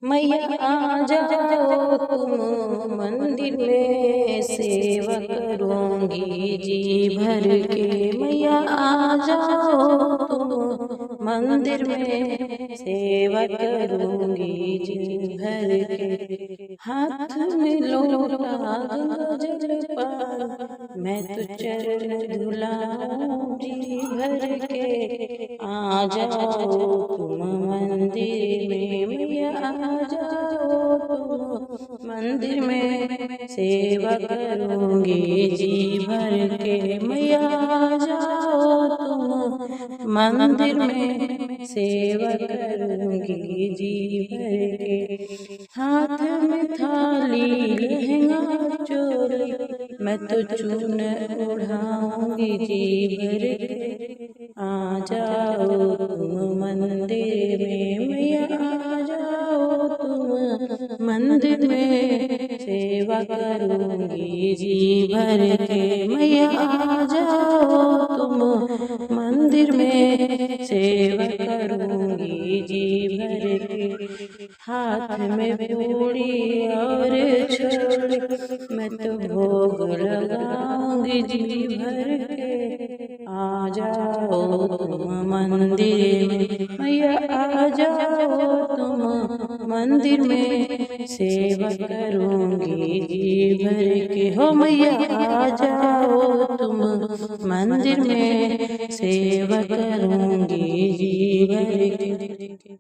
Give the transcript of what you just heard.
मैया आ जाओ तुम मंदिर में, सेवा करूंगी जी भर के। मैया आ जाओ तुम मंदिर में, सेवा करूंगी जी भर के। हाथ में लोटा गंगा जल पान, मैं तो चरण धुलाऊं जी भर के। आ जाओ तुम मंदिर में, मैया आ जाओ तुम मंदिर में, सेवा करूंगी जी भर के। मैया आ जाओ तुम मंदिर में, सेवा करूंगी जी भर के। हाथ में थाली लहंगा चोली, मैं तो चून ओढ़ाऊंगी जी भर के। आ जाओ तुम मंदिर में, मैया आ जाओ तुम मंदिर में, सेवा करूंगी जी भर के। मैया आ जाओ तुम मंदिर में, सेवा करूंगी जी भर के। हाथ में पूड़ी और छोले, मैं तो भोग लगाऊंगी जी भर के। आ जाओ तुम मंदिर में, मैया आ जाओ तुम मंदिर में, सेवा करूंगी जी भर के। हो मैया आ जाओ तुम मंदिर में, सेवा करूंगी जी भर के।